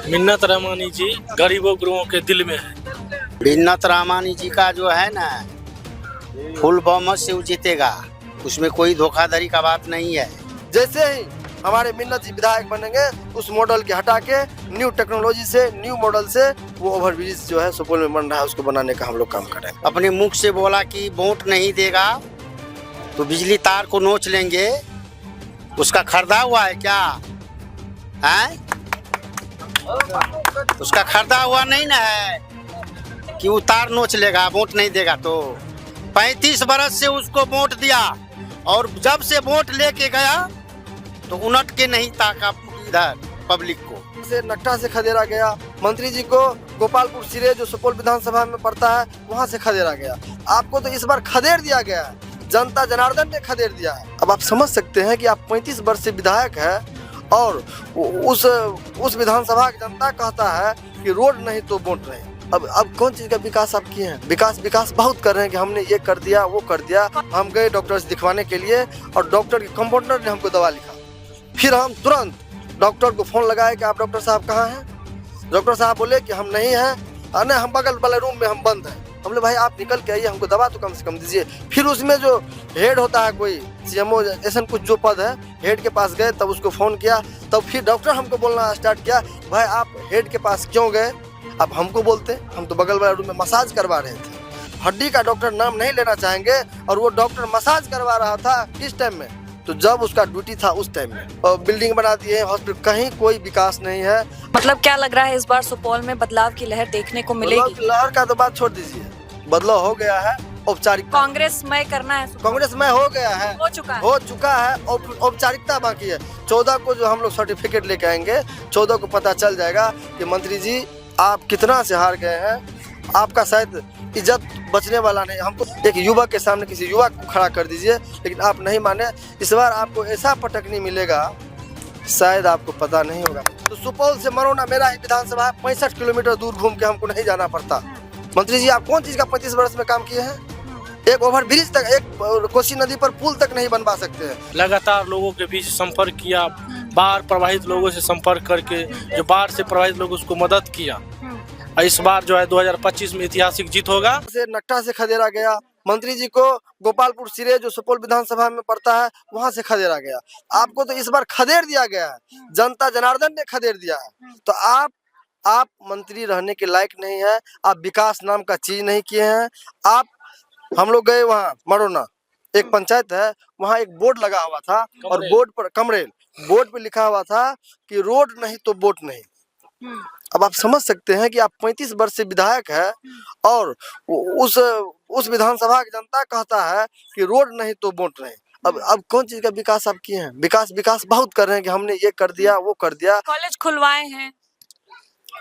मिन्नत रहमानी जी गरीबों गुरुओं के दिल में है। मिन्नत रहमानी जी का जो है ना, फुल बहुमत से वो जीतेगा, उसमें कोई धोखाधड़ी का बात नहीं है। जैसे ही हमारे मिन्नत जी विधायक बनेंगे, उस मॉडल के हटा के न्यू टेक्नोलॉजी से, न्यू मॉडल से वो ओवरब्रिज जो है सुपौल में बन रहा है, उसको बनाने का हम लोग काम करेंगे। अपने मुख से बोला कि वोट नहीं देगा तो बिजली तार को नोच लेंगे, उसका खरीदा हुआ है क्या है? उसका खरीदा हुआ नहीं ना है कि वो तार नोच लेगा वोट नहीं देगा। तो 35 बरस से उसको वोट दिया और जब से वोट लेके गया तो उनट के नहीं ताका इधर पब्लिक को। से नक्टा से खदेड़ा गया, मंत्री जी को गोपालपुर सिरे जो सुपौल विधानसभा में पड़ता है वहां से खदेड़ा गया। आपको तो इस बार खदेड़ दिया गया है, जनता जनार्दन ने खदेड़ दिया है। अब आप समझ सकते हैं कि आप 35 वर्ष से विधायक है और उस विधानसभा की जनता कहता है कि रोड नहीं तो वोट नहीं। अब कौन चीज का विकास आप किए हैं? विकास बहुत कर रहे हैं कि हमने ये कर दिया वो कर दिया। हम गए डॉक्टर से दिखवाने के लिए और डॉक्टर के कंपाउंडर ने हमको दवा लिखा, फिर हम तुरंत डॉक्टर को फोन लगाए कि आप डॉक्टर साहब कहाँ हैं? डॉक्टर साहब बोले कि हम नहीं हैं, अरे हम बगल वाले रूम में हम बंद हैं। हम बोले भाई आप निकल के आइए, हमको दवा तो कम से कम दीजिए। फिर उसमें जो हेड होता है, कोई सीएमओ ऐसा कुछ जो पद है, हेड के पास गए, तब उसको फोन किया, तब फिर डॉक्टर हमको बोलना स्टार्ट किया, भाई आप हेड के पास क्यों गए? अब हमको बोलते, हम तो बगल वाले रूम में मसाज करवा रहे थे। हड्डी का डॉक्टर नाम नहीं लेना चाहेंगे, और वो डॉक्टर मसाज करवा रहा था किस टाइम में? तो जब उसका ड्यूटी था उस टाइम में। और बिल्डिंग बना दिए हॉस्पिटल, कहीं कोई विकास नहीं है। मतलब क्या लग रहा है इस बार सुपौल में बदलाव की लहर देखने को मिलेगी? लहर का तो बात छोड़ दीजिए, बदलाव हो गया है। औपचारिक कांग्रेसमय करना है, कांग्रेसमय हो गया है, हो चुका है। औपचारिकता बाकी है। 14 को जो हम लोग सर्टिफिकेट लेके आएंगे, 14 को पता चल जाएगा कि मंत्री जी आप कितना से हार गए हैं। आपका शायद इज्जत बचने वाला नहीं। हमको एक युवक के सामने किसी युवक को खड़ा कर दीजिए, लेकिन आप नहीं माने। इस बार आपको ऐसा पटकनी मिलेगा, शायद आपको पता नहीं होगा। तो सुपौल से मरौना मेरा ही विधानसभा 65 किलोमीटर दूर घूम के हमको नहीं जाना पड़ता। मंत्री जी आप कौन चीज का 35 वर्ष में काम किए हैं? एक ओवरब्रिज तक, एक कोसी नदी पर पुल तक नहीं बनवा सकते हैं। लगातार लोगों के बीच संपर्क किया, बाढ़ प्रभावित लोगों से संपर्क करके जो बाढ़ से प्रभावित लोग उसको मदद किया। इस बार जो है 2025 में ऐतिहासिक जीत होगा। से नक्टा से खदेड़ा गया, मंत्री जी को गोपालपुर सिरे जो सुपौल विधानसभा में पड़ता है वहां से खदेड़ा गया। आपको तो इस बार खदेड़ दिया गया है, जनता जनार्दन ने खदेड़ दिया है। तो आप मंत्री रहने के लायक नहीं है। आप विकास नाम का चीज नहीं किए हैं। आप हम लोग गए वहाँ मरौना, एक पंचायत है, वहाँ एक बोर्ड लगा हुआ था और बोर्ड पर कमरेल बोर्ड पे लिखा हुआ था कि रोड नहीं तो वोट नहीं। अब आप समझ सकते हैं कि आप 35 वर्ष से विधायक है और उस विधानसभा की जनता कहता है कि रोड नहीं तो वोट नहीं। अब कौन चीज का विकास आप किए हैं? विकास बहुत कर रहे हैं कि हमने ये कर दिया वो कर दिया। कॉलेज खुलवाए हैं।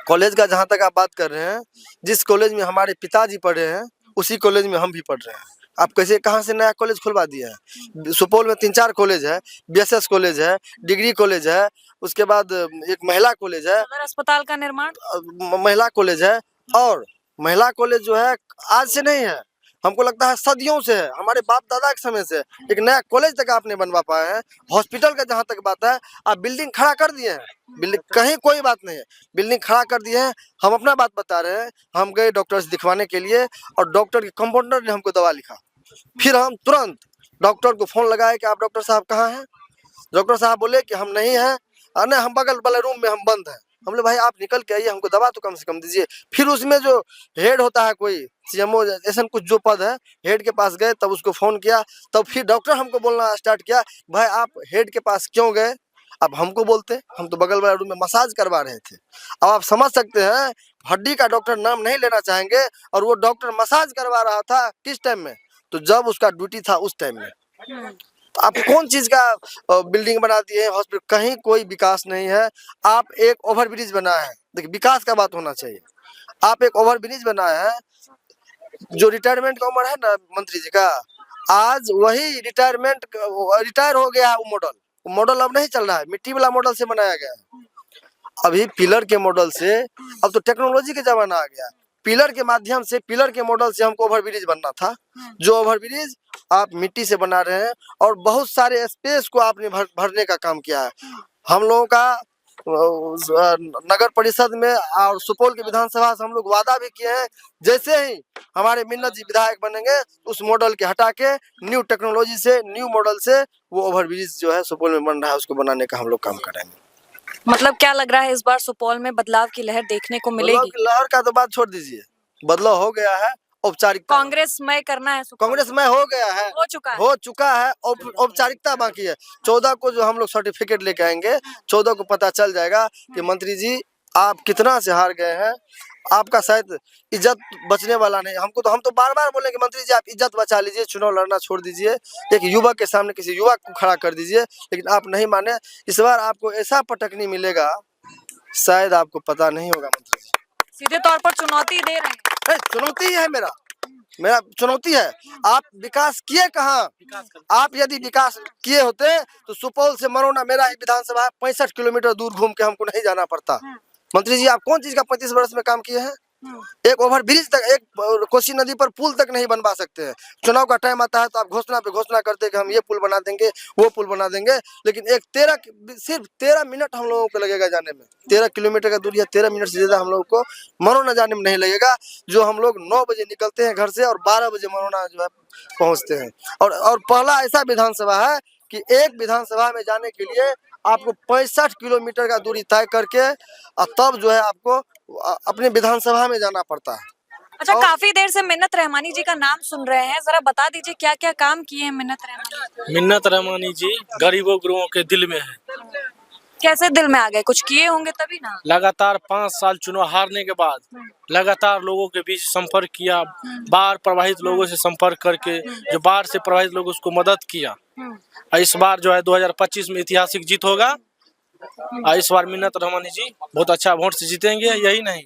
कॉलेज का जहाँ तक आप बात कर रहे हैं, जिस कॉलेज में हमारे पिताजी पढ़े हैं उसी कॉलेज में हम भी पढ़ रहे हैं। आप कैसे कहाँ से नया कॉलेज खुलवा दिए हैं? सुपौल में 3-4 कॉलेज है, बीएसएस कॉलेज है, डिग्री कॉलेज है, उसके बाद एक महिला कॉलेज है, अस्पताल का निर्माण, महिला कॉलेज है। और महिला कॉलेज जो है आज से नहीं है, हमको लगता है सदियों से है, हमारे बाप दादा के समय से। एक नया कॉलेज तक आपने बनवा पाए हैं। हॉस्पिटल का जहाँ तक बात है, आप बिल्डिंग खड़ा कर दिए हैं, बिल्डिंग कहीं कोई बात नहीं है, बिल्डिंग खड़ा कर दिए हैं। हम अपना बात बता रहे हैं, हम गए डॉक्टर से दिखवाने के लिए और डॉक्टर के कंपाउंडर ने हमको दवा लिखा, फिर हम तुरंत डॉक्टर को फोन लगाए कि आप डॉक्टर साहब कहाँ हैं? डॉक्टर साहब बोले कि हम नहीं हैं, अरे हम बगल वाले रूम में हम बंद हैं। हम बोले भाई आप निकल के आइए, हमको दवा तो कम से कम दीजिए। फिर उसमें जो हेड होता है, कोई सीएमओ ऐसा कुछ जो पद है, हेड के पास गए, तब उसको फोन किया, तब फिर डॉक्टर हमको बोलना स्टार्ट किया, भाई आप हेड के पास क्यों गए? अब हमको बोलते, हम तो बगल वाले रूम में मसाज करवा रहे थे। अब आप समझ सकते हैं, हड्डी का डॉक्टर नाम नहीं लेना चाहेंगे, और वो डॉक्टर मसाज करवा रहा था किस टाइम में? तो जब उसका ड्यूटी था उस टाइम में। तो आप कौन चीज का बिल्डिंग बना दिए हॉस्पिटल, कहीं कोई विकास नहीं है। आप एक ओवरब्रिज बनाए हैं, देखिए विकास का बात होना चाहिए। आप एक ओवरब्रिज बनाए हैं, जो रिटायरमेंट का उम्र है ना मंत्री जी का, आज वही रिटायर हो गया है। वो मॉडल अब नहीं चल रहा है, मिट्टी वाला मॉडल से बनाया गया है। अभी पिलर के मॉडल से, अब तो टेक्नोलॉजी के जमाना आ गया। पिलर के माध्यम से, पिलर के मॉडल से हमको ओवरब्रिज बनना था, जो ओवरब्रिज आप मिट्टी से बना रहे हैं और बहुत सारे स्पेस को आपने भरने का काम किया है। हम लोगों का नगर परिषद में और सुपौल की विधानसभा से हम लोग वादा भी किए हैं, जैसे ही हमारे मिन्नत जी विधायक बनेंगे उस मॉडल के हटा के न्यू टेक्नोलॉजी से, न्यू मॉडल से वो ओवरब्रिज जो है सुपौल में बन रहा है उसको बनाने का हम लोग काम करेंगे। मतलब क्या लग रहा है इस बार सुपौल में बदलाव की लहर देखने को बदलाव मिलेगी? की लहर का तो बात छोड़ दीजिए, बदलाव हो गया है। औपचारिकता कांग्रेसमय करना है सुपौल? कांग्रेस में हो गया है, हो चुका है। औपचारिकता बाकी है। 14 को जो हम लोग सर्टिफिकेट लेके आएंगे, 14 को पता चल जाएगा कि मंत्री जी आप कितना से हार गए हैं, आपका शायद इज्जत बचने वाला नहीं। हम तो बार बार बोलेंगे मंत्री जी आप इज्जत बचा लीजिए, चुनाव लड़ना छोड़ दीजिए, एक युवक के सामने किसी युवक को खड़ा कर दीजिए, लेकिन आप नहीं माने। इस बार आपको ऐसा पटकनी मिलेगा शायद आपको पता नहीं होगा मंत्री जी। सीधे तौर पर चुनौती दे रहे हैं। चुनौती है मेरा चुनौती है। आप विकास किए कहाँ? आप यदि विकास किए होते तो सुपौल से मरोना मेरा ही विधानसभा है, 65 किलोमीटर दूर घूम के हमको नहीं जाना पड़ता। मंत्री जी आप कौन चीज का 35 वर्ष में काम किए हैं? एक ओवर ब्रिज तक, एक कोसी नदी पर पुल तक नहीं बनवा सकते हैं। चुनाव का टाइम आता है तो आप घोषणा पे घोषणा करते हैं कि हम ये पुल बना देंगे, वो पुल बना देंगे, लेकिन सिर्फ 13 मिनट हम लोगों को लगेगा जाने में। 13 किलोमीटर का दूरी है, 13 मिनट से ज्यादा हम लोगों को मरोना जाने में नहीं लगेगा। जो हम लोग 9 बजे निकलते हैं घर से और 12 बजे मरोना जो है पहुंचते हैं। और पहला ऐसा विधानसभा है कि एक विधानसभा में जाने के लिए आपको 65 किलोमीटर का दूरी तय करके और तब जो है आपको अपने विधानसभा में जाना पड़ता है। अच्छा, काफी देर से मिन्नत रहमानी जी का नाम सुन रहे हैं, जरा बता दीजिए क्या क्या काम किए हैं मिन्नत रहमानी? मिन्नत रहमानी जी गरीबों गुरुओं के दिल में है। कैसे दिल में आ गए? कुछ किए होंगे तभी ना। लगातार 5 साल चुनाव हारने के बाद लगातार लोगों के बीच संपर्क किया, बाढ़ प्रभावित लोगों से संपर्क करके जो बाढ़ से प्रभावित लोग उसको मदद किया। और इस बार जो है 2025 में ऐतिहासिक जीत होगा और इस बार मिन्नत रहमानी जी बहुत अच्छा वोट से जीतेंगे। यही नहीं,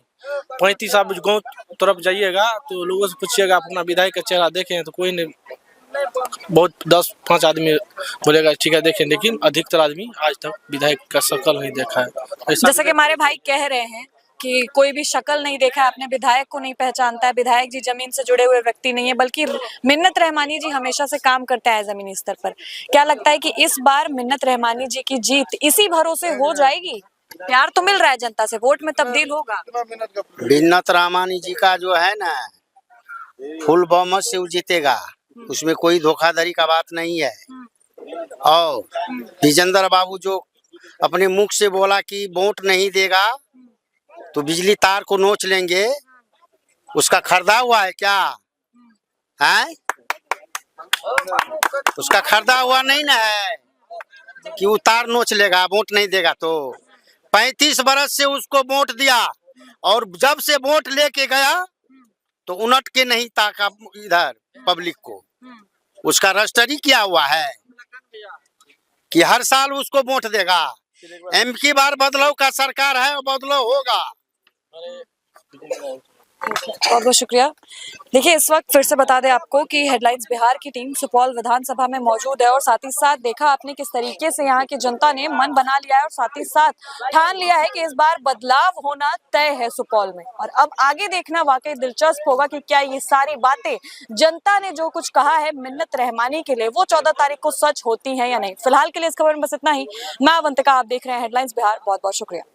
35 आप गाँव तरफ जाइएगा तो लोगों से पूछिएगा आप अपना विधायक का चेहरा देखें तो कोई नहीं, बहुत 10-5 आदमी बोलेगा ठीक है देखें, लेकिन अधिकतर आदमी आज तक विधायक का शक्ल नहीं देखा है। जैसे कि हमारे भाई कह रहे हैं कि कोई भी शक्ल नहीं देखा है, अपने विधायक को नहीं पहचानता है। विधायक जी जमीन से जुड़े हुए व्यक्ति नहीं है, बल्कि मिन्नत रहमानी जी हमेशा से काम करते हैं जमीनी स्तर पर। क्या लगता है कि इस बार मिन्नत रहमानी जी की जीत इसी भरोसे हो जाएगी? प्यार तो मिल रहा है जनता से, वोट में तब्दील होगा। मिन्नत रहमानी जी का जो है ना फुल बहुमत से वो जीतेगा, उसमें कोई धोखाधड़ी का बात नहीं है। और विजेंद्र बाबू जो अपने मुख से बोला कि वोट नहीं देगा तो बिजली तार को नोच लेंगे, उसका खरीदा हुआ है क्या? है उसका खरीदा हुआ नहीं ना है कि वो तार नोच लेगा, वोट नहीं देगा तो। 35 बरस से उसको वोट दिया और जब से वोट लेके गया तो उनट के नहीं ताका इधर पब्लिक को। उसका रजिस्ट्री किया हुआ है कि हर साल उसको वोट देगा। की बार बदलाव का सरकार है और बदलाव होगा। बहुत बहुत शुक्रिया। देखिए, इस वक्त फिर से बता दें आपको कि हेडलाइंस बिहार की टीम सुपौल विधानसभा में मौजूद है और साथ ही साथ देखा आपने किस तरीके से यहाँ की जनता ने मन बना लिया है और साथ ही साथ ठान लिया है कि इस बार बदलाव होना तय है सुपौल में। और अब आगे देखना वाकई दिलचस्प होगा कि क्या ये सारी बातें जनता ने जो कुछ कहा है मिन्नत रहमानी के लिए वो 14 तारीख को सच होती है या नहीं। फिलहाल के लिए इस खबर में बस इतना ही। मैं अवंतिका, आप देख रहे हैं हेडलाइंस बिहार। बहुत बहुत शुक्रिया।